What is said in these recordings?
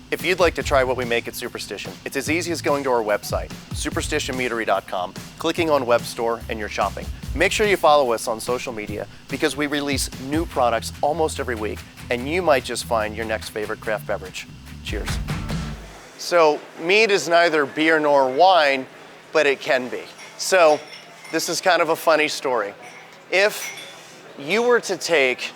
If you'd like to try what we make at Superstition, it's as easy as going to our website, superstitionmeadery.com, clicking on Web Store, and you're shopping. Make sure you follow us on social media because we release new products almost every week, and you might just find your next favorite craft beverage. Cheers. So, mead is neither beer nor wine, but it can be. So, this is kind of a funny story. If you were to take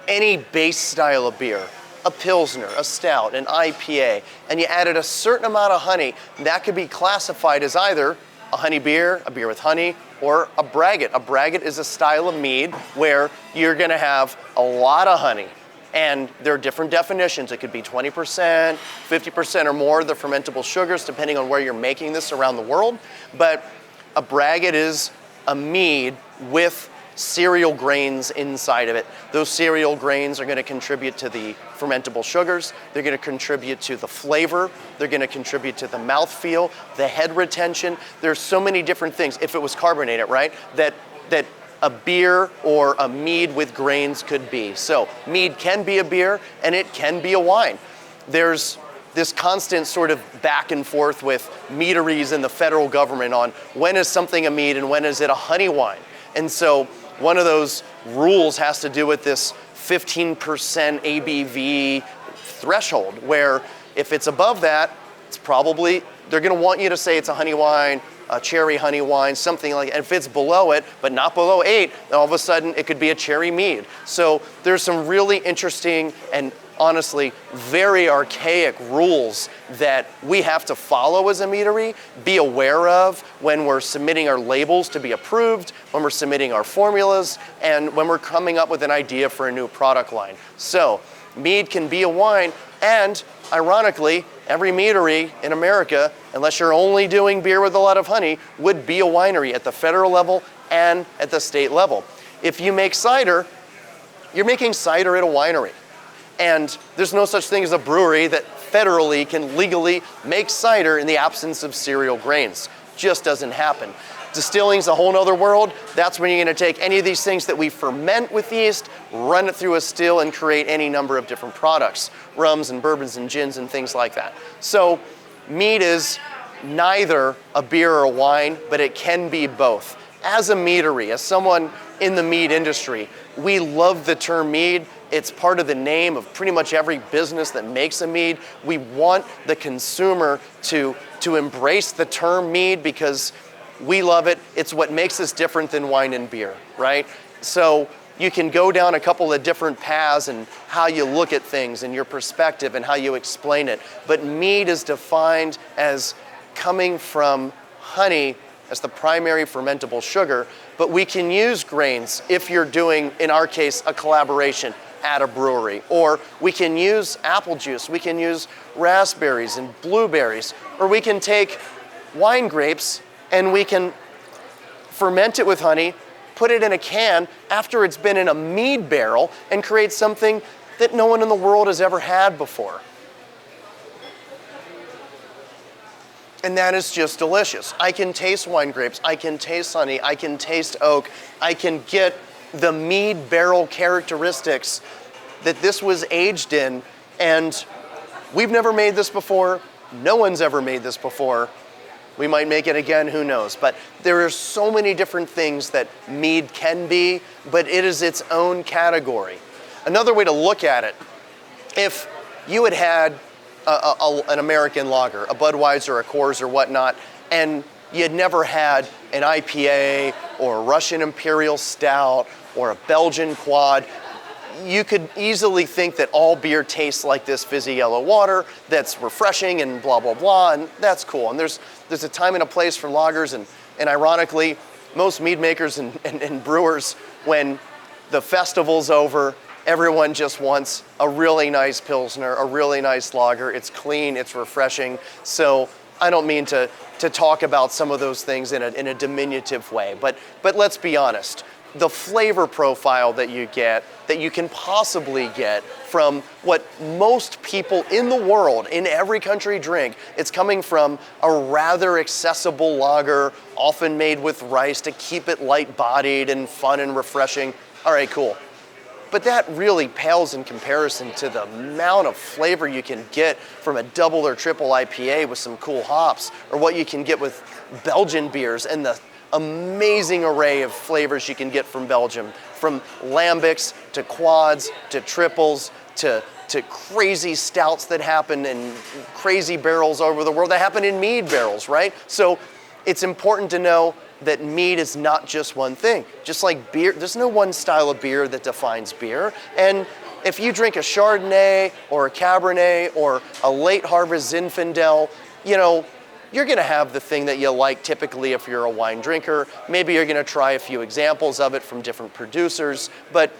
any base style of beer, a Pilsner, a Stout, an IPA, and you added a certain amount of honey, that could be classified as either a honey beer, a beer with honey, or a braggot. A braggot is a style of mead where you're gonna have a lot of honey. And there are different definitions. It could be 20%, 50% or more of the fermentable sugars, depending on where you're making this around the world. But a braggot is a mead with cereal grains inside of it. Those cereal grains are going to contribute to the fermentable sugars. They're going to contribute to the flavor. They're going to contribute to the mouthfeel, the head retention. There's so many different things. If it was carbonated, right, that a beer or a mead with grains could be. So mead can be a beer and it can be a wine. There's this constant sort of back and forth with meaderies and the federal government on when is something a mead and when is it a honey wine. And so one of those rules has to do with this 15% ABV threshold, where if it's above that, it's probably, they're gonna want you to say it's a honey wine, a cherry honey wine, something like that. And if it's below it, but not below 8, then all of a sudden it could be a cherry mead. So there's some really interesting and honestly very archaic rules that we have to follow as a meadery, be aware of when we're submitting our labels to be approved, when we're submitting our formulas, and when we're coming up with an idea for a new product line. So mead can be a wine, and ironically, every meadery in America, unless you're only doing beer with a lot of honey, would be a winery at the federal level and at the state level. If you make cider, you're making cider at a winery. And there's no such thing as a brewery that federally can legally make cider in the absence of cereal grains. Just doesn't happen. Distilling's a whole nother world. That's when you're gonna take any of these things that we ferment with yeast, run it through a still, and create any number of different products, rums and bourbons and gins and things like that. So mead is neither a beer or a wine, but it can be both. As a meadery, as someone in the mead industry, we love the term mead. It's part of the name of pretty much every business that makes a mead. We want the consumer to embrace the term mead because we love it. It's what makes us different than wine and beer, right? So you can go down a couple of different paths and how you look at things and your perspective and how you explain it. But mead is defined as coming from honey as the primary fermentable sugar, but we can use grains if you're doing, in our case, a collaboration at a brewery. Or we can use apple juice, we can use raspberries and blueberries, or we can take wine grapes and we can ferment it with honey, put it in a can after it's been in a mead barrel, and create something that no one in the world has ever had before. And that is just delicious. I can taste wine grapes, I can taste honey, I can taste oak, I can get the mead barrel characteristics that this was aged in, and we've never made this before, no one's ever made this before. We might make it again, who knows? But there are so many different things that mead can be, but it is its own category. Another way to look at it, if you had had an American lager, a Budweiser, a Coors or whatnot, and you had never had an IPA or a Russian Imperial Stout or a Belgian Quad, you could easily think that all beer tastes like this fizzy yellow water that's refreshing and blah, blah, blah, and that's cool. And there's a time and a place for lagers, and ironically, most mead makers and brewers, when the festival's over, everyone just wants a really nice Pilsner, a really nice lager. It's clean, it's refreshing. So I don't mean to talk about some of those things in a diminutive way, but let's be honest. The flavor profile that you get, that you can possibly get from what most people in the world, in every country drink, it's coming from a rather accessible lager, often made with rice to keep it light-bodied and fun and refreshing. All right, cool. but that really pales in comparison to the amount of flavor you can get from a double or triple IPA with some cool hops, or what you can get with Belgian beers and the amazing array of flavors you can get from Belgium, from lambics to quads to triples to crazy stouts that happen in crazy barrels over the world, that happen in mead barrels, right? So it's important to know that mead is not just one thing. Just like beer, there's no one style of beer that defines beer. And if you drink a Chardonnay or a Cabernet or a late harvest Zinfandel, you know, you're gonna have the thing that you like typically if you're a wine drinker. Maybe you're gonna try a few examples of it from different producers, but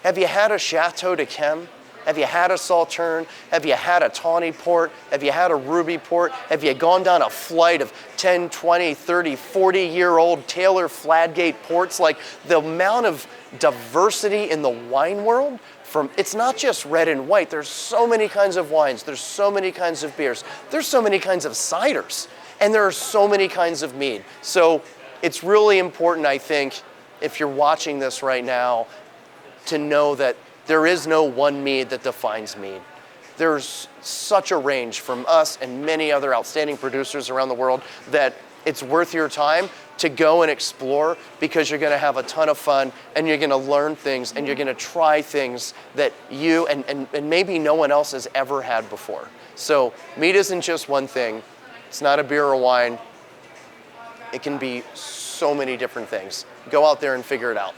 have you had a Chateau de Chem? Have you had a Sauterne? Have you had a Tawny Port? Have you had a Ruby Port? Have you gone down a flight of 10, 20, 30, 40-year-old Taylor Fladgate ports? Like, the amount of diversity in the wine world, it's not just red and white. There's so many kinds of wines. There's so many kinds of beers. There's so many kinds of ciders. And there are so many kinds of mead. So it's really important, I think, if you're watching this right now, to know that there is no one mead that defines mead. There's such a range from us and many other outstanding producers around the world that it's worth your time to go and explore, because you're gonna have a ton of fun and you're gonna learn things and you're gonna try things that you and maybe no one else has ever had before. So mead isn't just one thing. It's not a beer or wine. It can be so many different things. Go out there and figure it out.